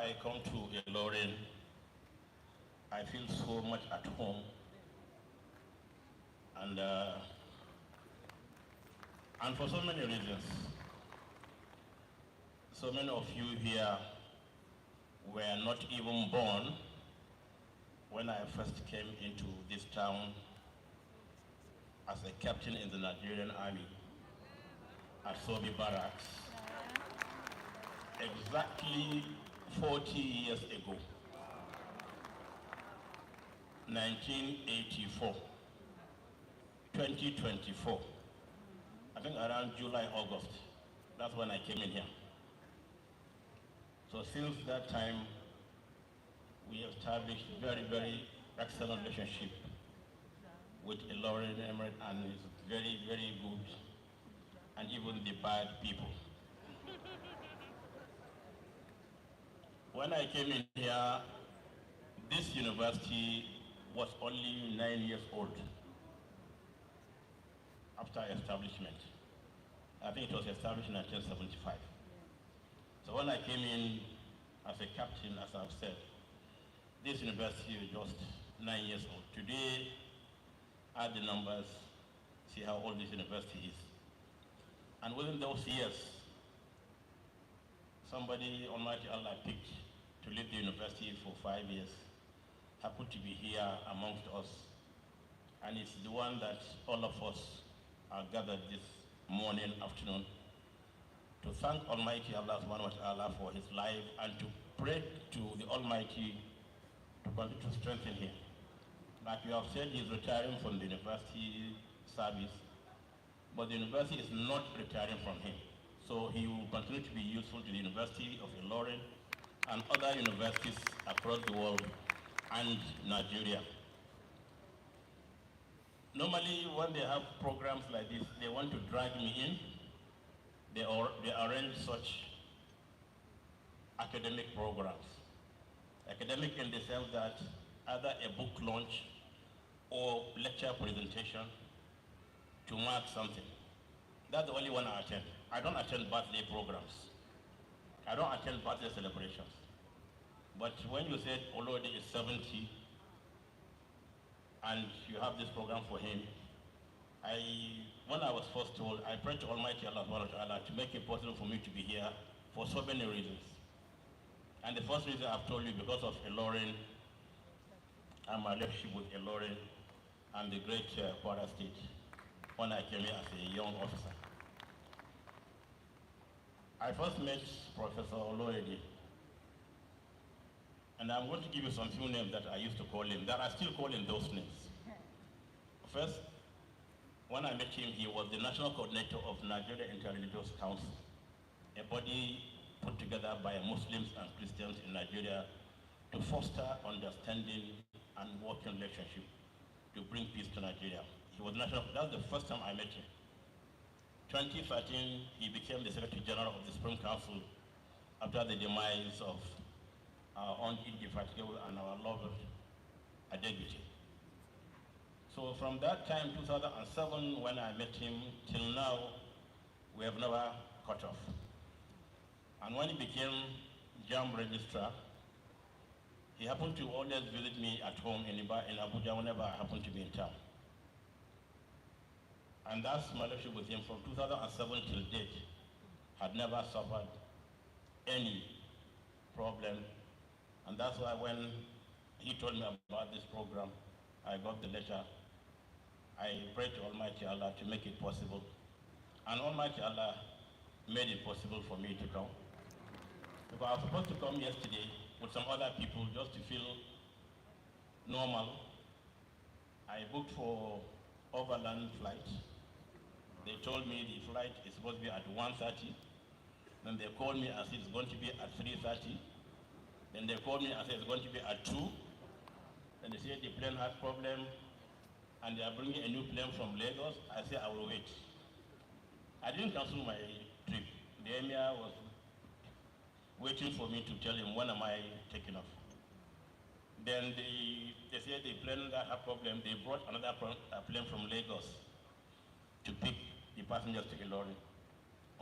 I come to Ilorin, I feel so much at home, and for so many reasons. So many of you here were not even born when I first came into this town as a captain in the Nigerian Army at Sobi Barracks, exactly 40 years ago, 1984, 2024, I think around July, August, that's when I came in here. So since that time, we established very, very excellent relationship with Ilorin Emirate, and it's very, very good, and even the bad people. When I came in here, this university was only 9 years old after establishment. I think it was established in 1975. So when I came in as a captain, as I've said, this university is just 9 years old. Today, add the numbers, see how old this university is. And within those years, somebody, Almighty Allah, picked to lead the university for 5 years, happened to be here amongst us. And it's the one that all of us are gathered this morning, afternoon, to thank Almighty Allah subhanahu wa ta'ala for his life and to pray to the Almighty to continue to strengthen him. Like you have said, he's retiring from the university service, but the university is not retiring from him. So he will continue to be useful to the University of Ilorin and other universities across the world and Nigeria. Normally, when they have programs like this, they want to drag me in. They arrange such academic programs. Academic in the sense that either a book launch or lecture presentation to mark something. That's the only one I attend. I don't attend birthday programs. I don't attend birthday celebrations. But when you said Oloyede is 70 and you have this program for him, when I was first told, I prayed to Almighty Allah to make it possible for me to be here for so many reasons. And the first reason I've told you, because of Ilorin and my relationship with Ilorin and the great Kwara State when I came here as a young officer. I first met Professor Oloyede, and I'm going to give you some few names that I used to call him, that I still call him those names. First, when I met him, he was the national coordinator of Nigeria Interreligious Council, a body put together by Muslims and Christians in Nigeria to foster understanding and working relationship to bring peace to Nigeria. He was national, that's the first time I met him. 2013, he became the Secretary General of the Supreme Council after the demise of our own indefatigable and our loved Adegbite. So from that time, 2007, when I met him, till now, we have never cut off. And when he became JAM Registrar, he happened to always visit me at home in Abuja whenever I happened to be in town. And that's my relationship with him from 2007 till date. Had never suffered any problem. And that's why when he told me about this program, I got the letter. I prayed to Almighty Allah to make it possible. And Almighty Allah made it possible for me to come. Because I was supposed to come yesterday with some other people just to feel normal. I booked for overland flight. They told me the flight is supposed to be at 1:30. Then they called me and said it's going to be at 3:30. Then they called me and said it's going to be at 2. Then they said the plane had problem and they are bringing a new plane from Lagos. I said I will wait. I didn't cancel my trip. The emir was waiting for me to tell him when am I taking off. Then they said the plane that had problem, they brought another plane from Lagos to pick the passengers to Ilorin.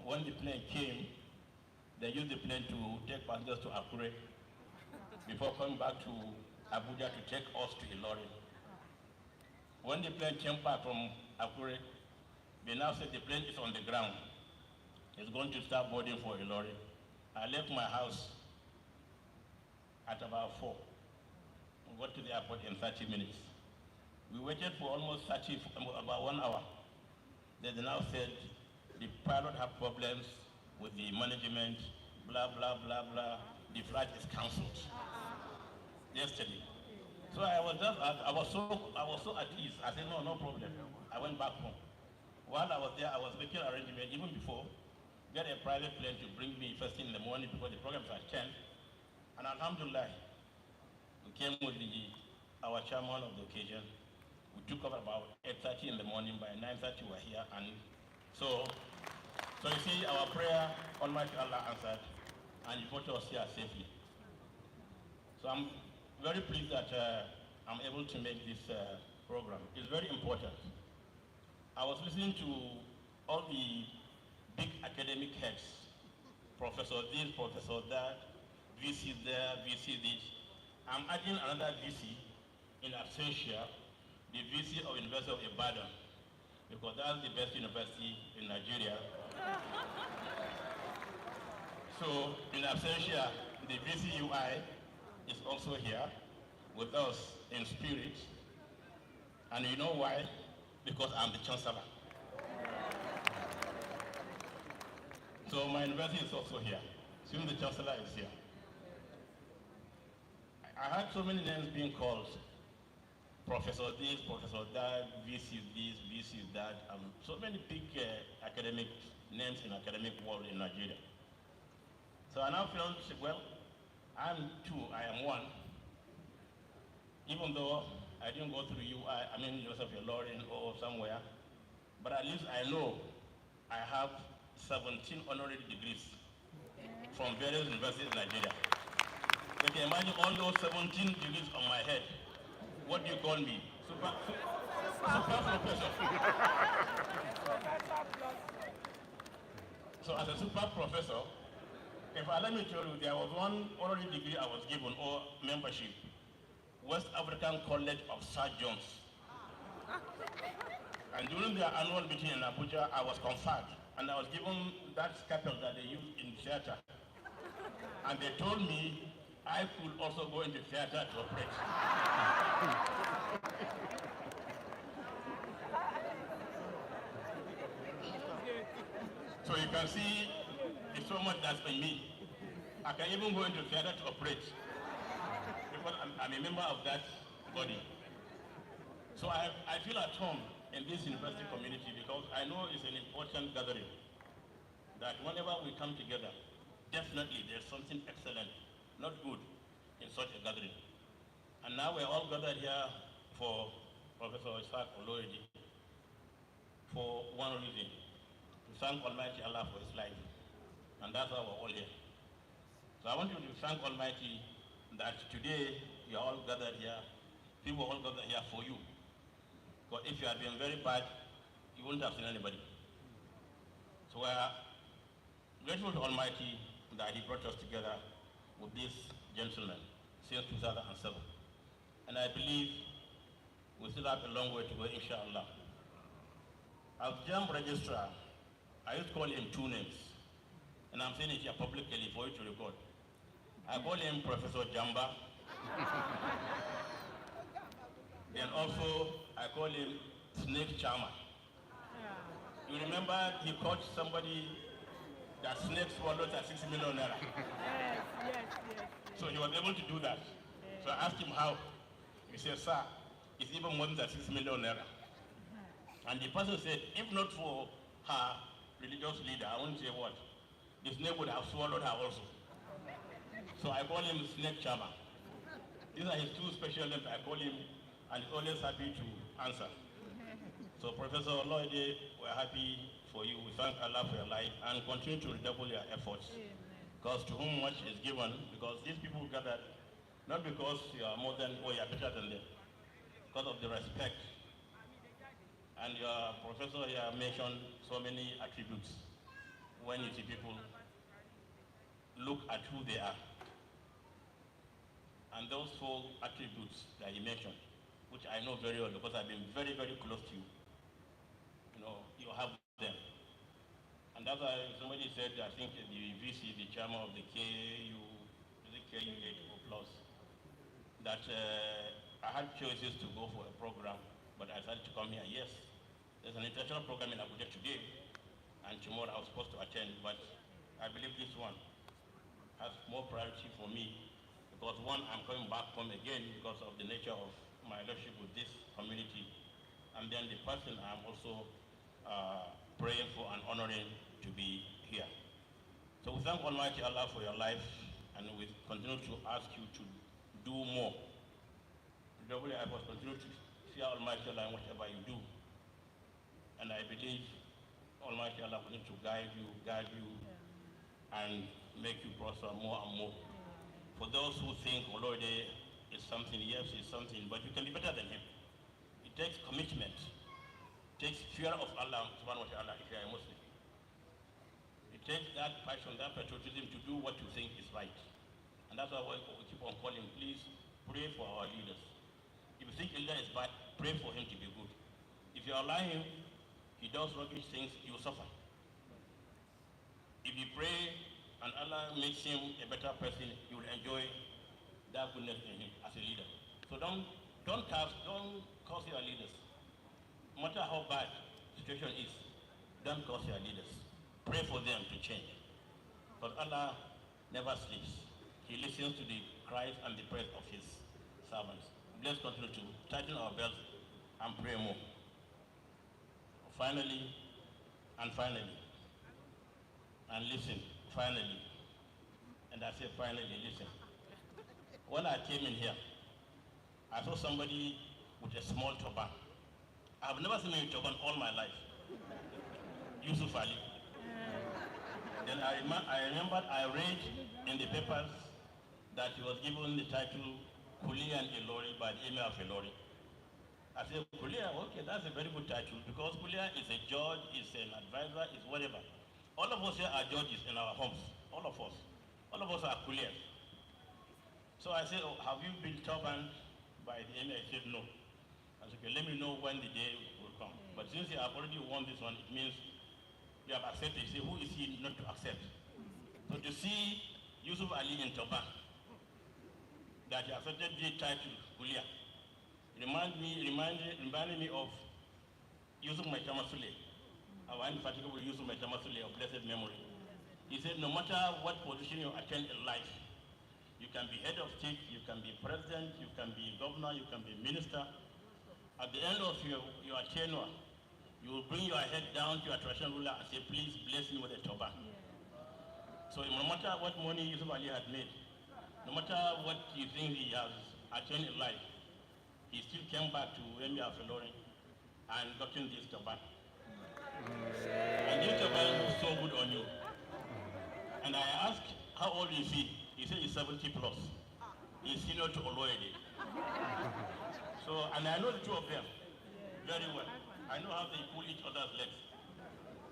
When the plane came, they used the plane to take passengers to Akure. before coming back to Abuja to take us to Ilorin. When the plane came back from Akure, they now said the plane is on the ground. It's going to start boarding for Ilorin. I left my house at about 4. We got to the airport in 30 minutes. We waited for almost about 1 hour. They now said the pilot had problems with the management, blah, blah, blah, blah. The flight is cancelled yesterday. So I was so at ease. I said, no problem. I went back home. While I was there, I was making arrangements even before, get a private plane to bring me first thing in the morning because the program is at 10. And alhamdulillah, we came with our chairman of the occasion. We took off about 8:30 in the morning. By 9:30 we were here. And so you see, our prayer, Almighty Allah answered, and you brought us here safely. So I'm very pleased that I'm able to make this program. It's very important. I was listening to all the big academic heads, Professor this, Professor that, VC there, VC this. I'm adding another VC in absentia, the VC of University of Ibadan, because that's the best university in Nigeria. So in absentia, the VCUI is also here with us in spirit. And you know why? Because I'm the chancellor. So my university is also here. Soon the chancellor is here. I had so many names being called. Professor this, Professor that, VC this, VC that. So many big academic names in academic world in Nigeria. So I now feel, well, I'm two, I am one. Even though I didn't go through University of Ilorin or somewhere, but at least I know I have 17 honorary degrees from various universities in Nigeria. So you can imagine all those 17 degrees on my head. What do you call me? Super professor. So as a super professor, let me tell you, there was one honorary degree I was given, or membership, West African College of Surgeons. And during their annual meeting in Abuja, I was conferred, and I was given that scalpel that they use in theater. And they told me I could also go into theater to operate. So you can see there's so much that's in me. I can even go into theater to operate because I'm a member of that body. So I feel at home in this university community because I know it's an important gathering. That whenever we come together, definitely there's something excellent, not good, in such a gathering. And now we're all gathered here for Professor Ishaq Oloyede for one reason, to thank Almighty Allah for his life. And that's why we're all here. So I want you to thank Almighty that today you're all gathered here, people all gathered here for you. Because if you had been very bad, you wouldn't have seen anybody. So we're grateful to Almighty that he brought us together with this gentleman since 2007. And I believe we still have a long way to go, inshallah. As JAMB registrar, I used to call him two names. And I'm saying it here publicly for you to record. I call him Professor Jamba. Then also, I call him Snake Charmer. You remember he caught somebody that snake swallowed at 6 million naira. Yes. So he was able to do that. So I asked him how. He said, sir, it's even more than 6 million naira. And the person said, if not for her religious leader, I won't say what, the snake would have swallowed her also. So I call him Snake Charmer. These are his two special names I call him, and he's always happy to answer. So Professor Oloyede, we're happy for you. We thank Allah for your life and continue to redouble your efforts. Because to whom much is given, because these people gathered, not because you are more than or you are better than them, because of the respect. And your professor here mentioned so many attributes when you see people look at who they are. and those 4 attributes that he mentioned, which I know very well because I've been very, very close to you, you have them. And that's why somebody said, I think the VC, the chairman of the KU8O Plus, that I had choices to go for a program, but I decided to come here. Yes, there's an international program in Abuja today, and tomorrow I was supposed to attend, but I believe this one has more priority for me, because one, I'm coming back home again because of the nature of my relationship with this community, and then the person I'm also praying for and honoring to be here. So we thank Almighty Allah for your life, and we continue to ask you to do more. I must continue to fear Almighty Allah in whatever you do, and I believe Almighty Allah will continue to guide you, and make you prosper more and more. For those who think Oloyede is something, yes, it's something, but you can be better than him. It takes commitment. It takes fear of Allah subhanahu wa ta'ala if you are a Muslim. It takes that passion, that patriotism to do what you think is right. And that's why we keep on calling, please pray for our leaders. If you think a leader is bad, pray for him to be good. If you allow him, he does rubbish things, you suffer. If you pray and Allah makes him a better person, you will enjoy that goodness in him as a leader. So don't curse your leaders. No matter how bad the situation is, don't curse your leaders. Pray for them to change. But Allah never sleeps. He listens to the cries and the prayers of his servants. Let's continue to tighten our belts and pray more. Finally, and listen, finally, and I say finally, listen. When I came in here, I saw somebody with a small turban. I've never seen a turban all my life. Yusuf Ali. Then I remembered I read in the papers that he was given the title Kulia and Ilorin by the Emir of Ilorin. I said, Kulia, okay, that's a very good title, because Kulia is a judge, is an advisor, is whatever. All of us here are judges in our homes. All of us. All of us are Kulias. So I said, oh, have you been turbaned by the Emir? He said, no. I said, okay, let me know when the day will come. But since you have already won this one, it means you have accepted. He said, who is he not to accept? So to see Yusuf Ali in turban, that he accepted the title Kulia, reminded me of Yusuf Maitamasule, our indefatigable Yusuf Maitamasule of blessed memory. He said, no matter what position you attend in life, you can be head of state, you can be president, you can be governor, you can be minister. At the end of your tenure, you will bring your head down to your traditional ruler and say, please bless me with a turban. So no matter what money Yusuf Ali had made, no matter what you think he has attained in life, he still came back to Emir of Ilorin and gotten this turban. And this turban looks so good on you. And I asked, how old is he? He said he's 70 plus. He's senior to Oloyede. So, and I know the two of them very well. I know how they pull each other's legs.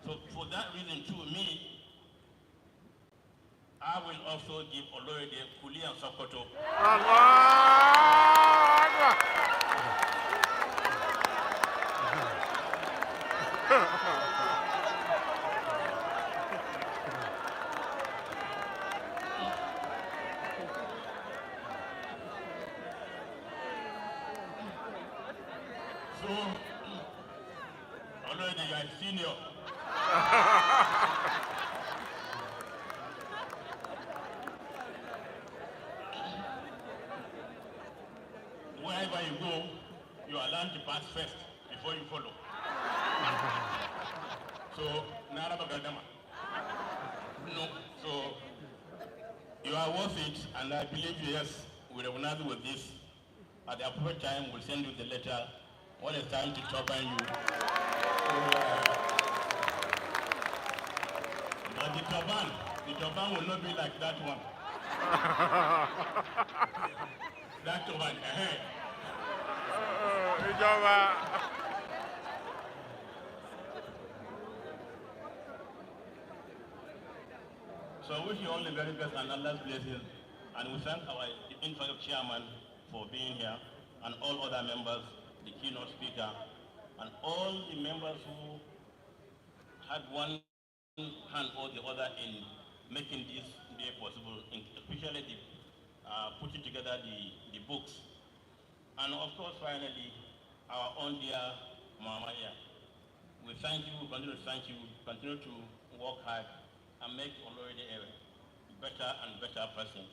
So for that reason too, I will also give Oloyede Kuli and Sokoto. So, Oloyede, you are senior. Wherever you go, you are learned to pass first before you follow. So, no, so you are worth it, and I believe yes, we recognize with this. At the appropriate time, we'll send you the letter when it's time to turban you. But the turban will not be like that one. That turban, So I wish you all the very best and Allah's blessings, and we thank our Info Chairman for being here, and all other members, the keynote speaker, and all the members who had one hand or the other in making this day possible, especially the putting together the books. And of course, finally, our own dear Mama here. We thank you, continue to thank you, continue to work hard and make Oloyede a better and better person.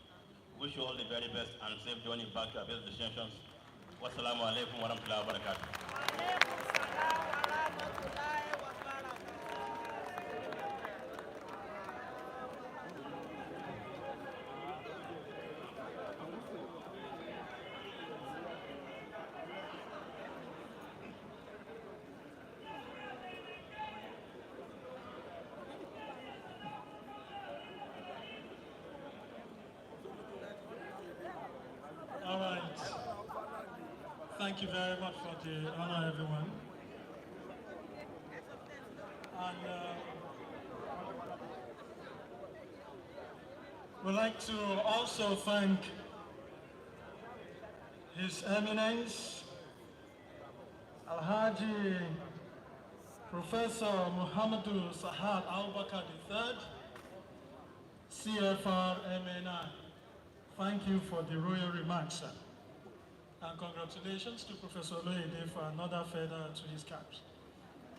Wish you all the very best and safe journey back to our best destinations. Wassalamu alaikum wa rahmatullahi wa barakatuh. All right. Thank you very much for the honor, everyone. And we'd like to also thank His Eminence, Alhaji Professor Muhammadu Sahad Abubakar III, CFR MNI. Thank you for the royal remarks, sir. And congratulations to Professor Oloyede for another feather to his cap.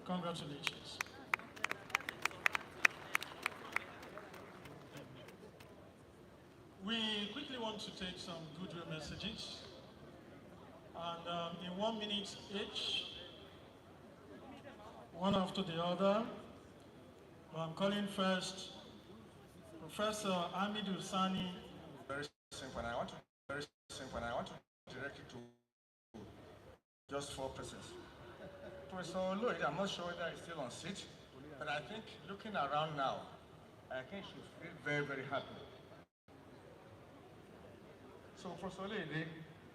Congratulations. We quickly want to take some goodwill messages. And in 1 minute each, one after the other, I'm calling first Professor Amidou Sani. Very simple, and I want to direct it to just 4 persons. Professor Oloyede, I'm not sure whether he's still on seat, but I think looking around now, I think he should feel very, very happy. So, Professor Oloyede,